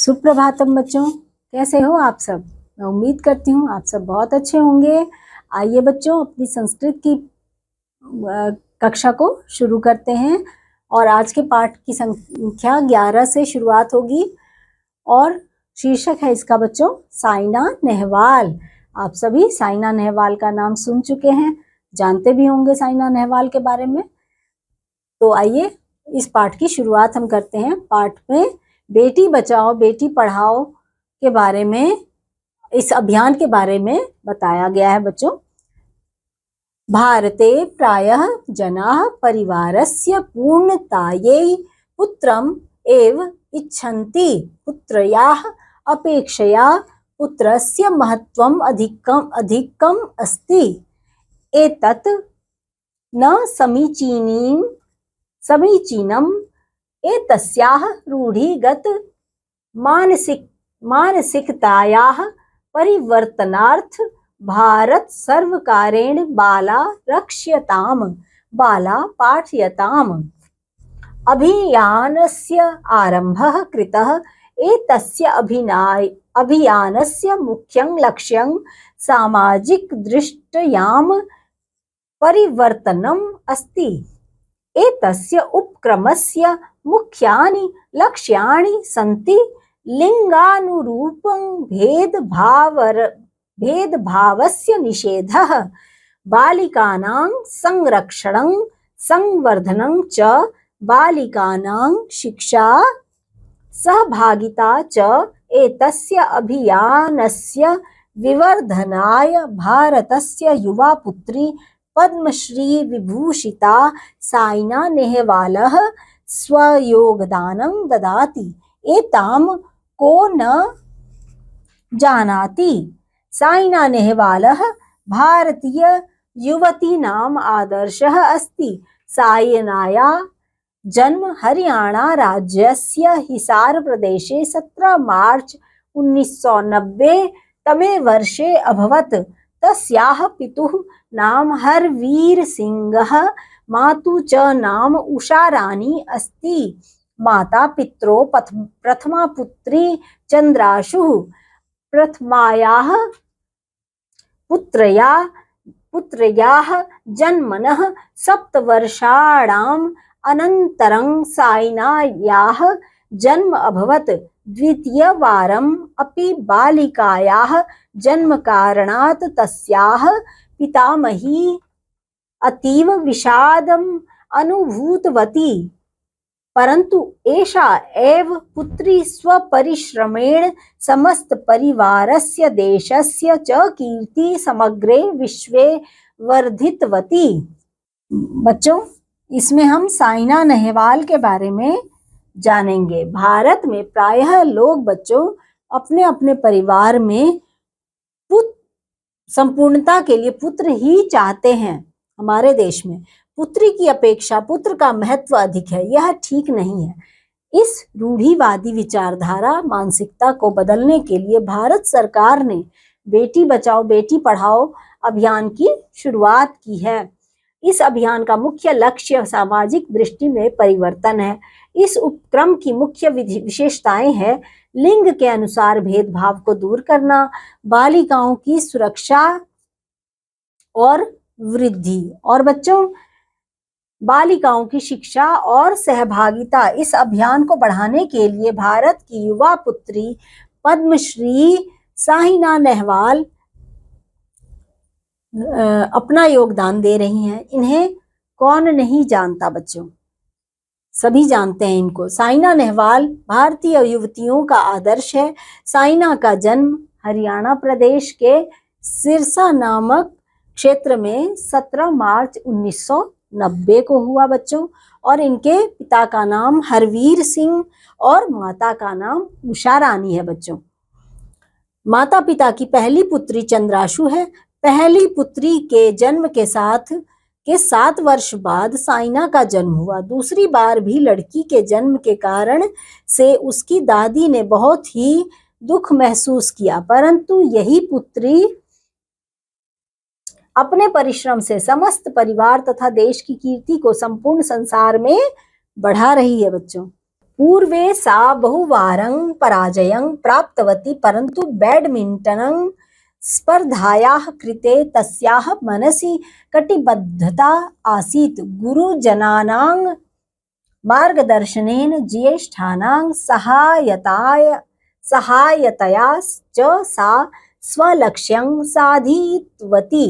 सुप्रभातम बच्चों, कैसे हो आप सब। मैं उम्मीद करती हूँ आप सब बहुत अच्छे होंगे। आइए बच्चों, अपनी संस्कृत की कक्षा को शुरू करते हैं और आज के पाठ की संख्या 11 से शुरुआत होगी और शीर्षक है इसका बच्चों साइना नेहवाल। आप सभी साइना नेहवाल का नाम सुन चुके हैं, जानते भी होंगे साइना नेहवाल के बारे में। तो आइए इस पाठ की शुरुआत हम करते हैं। पाठ में बेटी बचाओ बेटी पढ़ाओ के बारे में, इस अभियान के बारे में बताया गया है बच्चों। भारते प्रायः जनाः परिवारस्य पूर्णतायै पुत्रम् एव इच्छन्ति। पुत्र्याः अपेक्षया पुत्रस्य महत्वम् अधिकम् अस्ति। एतत् न समीचीनम्। एतस्याः रूढिगत मानसिकतायाः परिवर्तनार्थ भारत सर्वकारेण बाला पाठयताम्। अभियानस्य आरम्भः कृतः। एतस्य अभियानस्य मुख्यं लक्ष्यं सामाजिकदृष्ट्यां परिवर्तनम् अस्ति। एतस्य उपक्रमस्य मुख्यानि लक्ष्याणि सन्ति लिङ्गानुरूपं भेदभावस्य निषेधः, बालिकानां संरक्षणं संवर्धनं च, बालिकानां शिक्षा सहभागिता च। एतस्य अभियानस्य विवर्धनाय भारतस्य युवा पुत्री पद्मश्री विभूषिता साइना नेहवालः स्वयोगदानं ददाति। एतां को न जानाति। साइना नेहवालः भारतीय युवतीनाम् आदर्शः अस्ति। साइनायाः जन्म हरियाणा राज्यस्य हिसार प्रदेशे 17 मार्च 1990 तमे वर्षे अभवत्। तस्याः पितुः नाम हरवीर सिंहः, मातुः च नाम उषारानी अस्ति। माता पित्रोः प्रथमा पुत्री चन्द्राशुः। प्रथमायाः पुत्र्याः जन्मनः 7 वर्षाणाम् अनन्तरं साइनायाः जन्म अभवत्। द्वितीयवारम् अपि बालिकायाः जन्मकारणात् तस्याः पितामही अतीव विषादम् अनुभूतवती, परन्तु एषा एव पुत्री स्वपरिश्रमेण समस्त परिवारस्य देशस्य च कीर्ति समग्रे विश्वे वर्धितवती। बच्चों, इसमें हम साइना नेहवाल के बारे में जानेंगे। भारत में प्रायः लोग बच्चों अपने अपने परिवार में संपूर्णता के लिए पुत्र ही चाहते हैं। हमारे देश में पुत्री की अपेक्षा पुत्र का महत्व अधिक है, यह ठीक नहीं है। इस रूढ़िवादी विचारधारा मानसिकता को बदलने के लिए भारत सरकार ने बेटी बचाओ बेटी पढ़ाओ अभियान की शुरुआत की है। इस अभियान का मुख्य लक्ष्य सामाजिक दृष्टि में परिवर्तन है। इस उपक्रम की मुख्य विशेषताएं हैं लिंग के अनुसार भेदभाव को दूर करना, बालिकाओं की सुरक्षा और वृद्धि, और बच्चों बालिकाओं की शिक्षा और सहभागिता। इस अभियान को बढ़ाने के लिए भारत की युवा पुत्री पद्मश्री साइना नेहवाल अपना योगदान दे रही हैं। इन्हें कौन नहीं जानता बच्चों, सभी जानते हैं इनको। साइना नेहवाल भारतीय युवतियों का आदर्श है। साइना का जन्म हरियाणा प्रदेश के सिरसा नामक क्षेत्र में 17 मार्च 1990 को हुआ बच्चों, और इनके पिता का नाम हरवीर सिंह और माता का नाम उषारानी है बच्चों। माता पिता की पहली पुत्री चंद्राशु है। पहली पुत्री के जन्म के 7 वर्ष बाद साइना का जन्म हुआ। दूसरी बार भी लड़की के जन्म के कारण से उसकी दादी ने बहुत ही दुख महसूस किया, परंतु यही पुत्री अपने परिश्रम से समस्त परिवार तथा देश की कीर्ति को संपूर्ण संसार में बढ़ा रही है बच्चों। पूर्वे सा बहुवारं पराजयं प्राप्तवती, परन्तु बैडमिण्टन स्पर्धायाः कृते तस्याः मनसि कटिबद्धता आसीत्। गुरुजनानां मार्गदर्शनेन ज्येष्ठानां सहायतया च सा स्वलक्ष्यं साधितवती।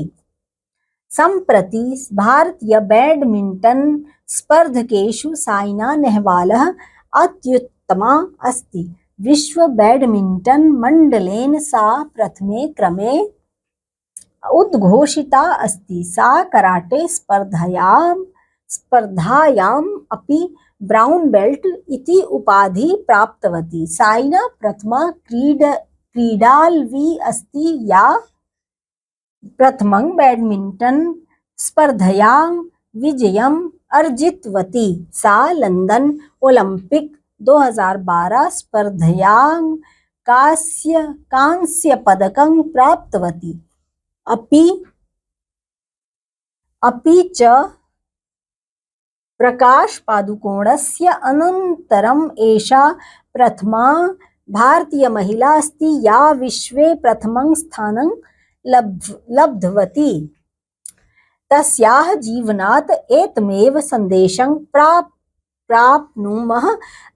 सम्प्रति भारतीय बैडमिण्टन स्पर्धकेषु साइना नेहवालः अत्युत्तमा अस्ति। विश्व बैडमिण्टन मण्डलेन सा प्रथमे क्रमे उद्घोषिता अस्ति। सा कराटे स्पर्धायाम् अपि ब्राउन बेल्ट इति उपाधि प्राप्तवती। साइना प्रथमा क्रीडालवी अस्ति या प्रथमं बैडमिण्टन स्पर्धायां विजयम् अर्जितवती। सा लंदन ओलंपिक 2012 स्पर्धायां कांस्य पदकं प्राप्तवती। अपि च प्रकाश पादुकोणस्य अनन्तरम् एषा प्रथमा भारतीय महिला अस्ति या विश्वे प्रथमं स्थानं लब्धवती। तस्याः जीवनात् एतमेव सन्देशं प्राप्नुमः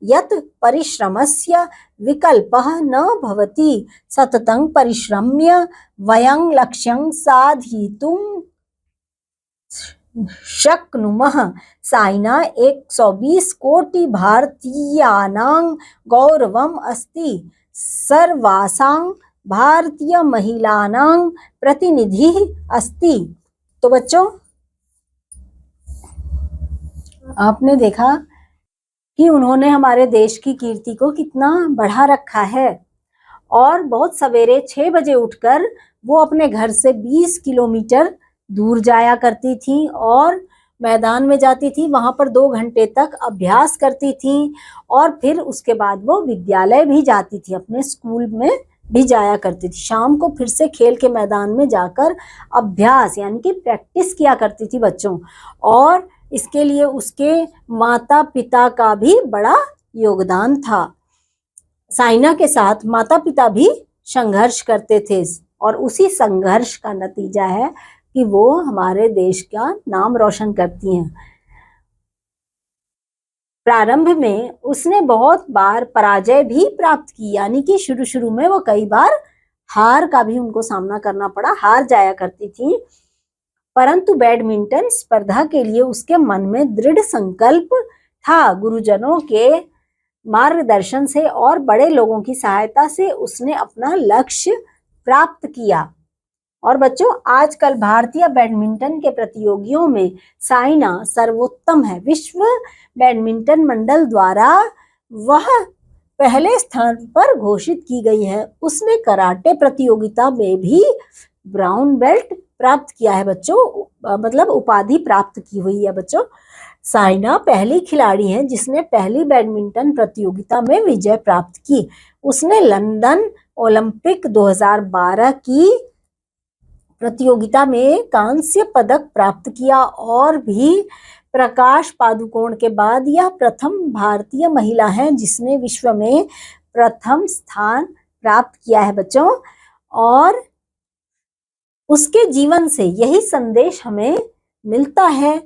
यत् परिश्रमस्य विकल्पः न भवति। सततं परिश्रम्य वयं लक्ष्यं साधितुं शक्नुमः। साइना 120 कोटि भारतीयानां गौरवम् अस्ति। सर्वासां भारतीय महिलानां प्रतिनिधि अस्ति। तो बच्चों, आपने देखा कि उन्होंने हमारे देश की कीर्ति को कितना बढ़ा रखा है। और बहुत सवेरे 6 बजे उठकर वो अपने घर से 20 किलोमीटर दूर जाया करती थी और मैदान में जाती थी। वहां पर 2 घंटे तक अभ्यास करती थी और फिर उसके बाद वो विद्यालय भी जाती थी, अपने स्कूल में भी जाया करती थी। शाम को फिर से खेल के मैदान में जाकर अभ्यास यानी कि प्रैक्टिस किया करती थी बच्चों। और इसके लिए उसके माता पिता का भी बड़ा योगदान था। साइना के साथ माता पिता भी संघर्ष करते थे और उसी संघर्ष का नतीजा है कि वो हमारे देश का नाम रोशन करती हैं। प्रारंभ में उसने बहुत बार पराजय भी प्राप्त की, यानी कि शुरू में वो कई बार हार का भी उनको सामना करना पड़ा, हार जाया करती थी। परंतु बैडमिंटन स्पर्धा के लिए उसके मन में दृढ़ संकल्प था। गुरुजनों के मार्गदर्शन से और बड़े लोगों की सहायता से उसने अपना लक्ष्य प्राप्त किया। और बच्चों, आजकल भारतीय बैडमिंटन के प्रतियोगियों में साइना सर्वोत्तम है। विश्व बैडमिंटन मंडल द्वारा वह पहले स्थान पर घोषित की गई है। उसने कराटे प्रतियोगिता में भी ब्राउन बेल्ट प्राप्त किया है बच्चों, मतलब उपाधि प्राप्त की हुई है बच्चों। साइना पहली खिलाड़ी है जिसने पहली बैडमिंटन प्रतियोगिता में विजय प्राप्त की। उसने लंदन ओलंपिक 2012 की प्रतियोगिता में कांस्य पदक प्राप्त किया और भी प्रकाश पादुकोण के बाद यह प्रथम भारतीय महिला है जिसने विश्व में प्रथम स्थान प्राप्त किया है बच्चों। और उसके जीवन से यही संदेश हमें मिलता है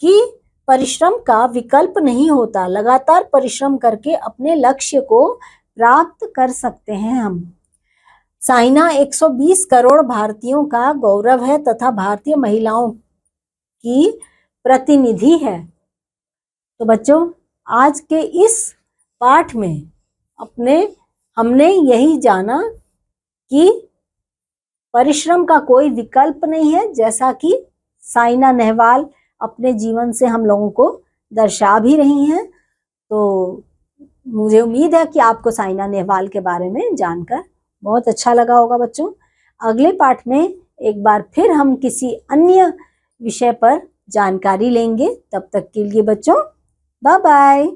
कि परिश्रम का विकल्प नहीं होता। लगातार परिश्रम करके अपने लक्ष्य को प्राप्त कर सकते हैं हम। साइना 120 करोड़ भारतीयों का गौरव है तथा भारतीय महिलाओं की प्रतिनिधि है। तो बच्चों, आज के इस पाठ में हमने यही जाना कि परिश्रम का कोई विकल्प नहीं है, जैसा कि साइना नेहवाल अपने जीवन से हम लोगों को दर्शा भी रही हैं। तो मुझे उम्मीद है कि आपको साइना नेहवाल के बारे में जानकर बहुत अच्छा लगा होगा बच्चों। अगले पाठ में एक बार फिर हम किसी अन्य विषय पर जानकारी लेंगे। तब तक के लिए बच्चों, बाय बाय।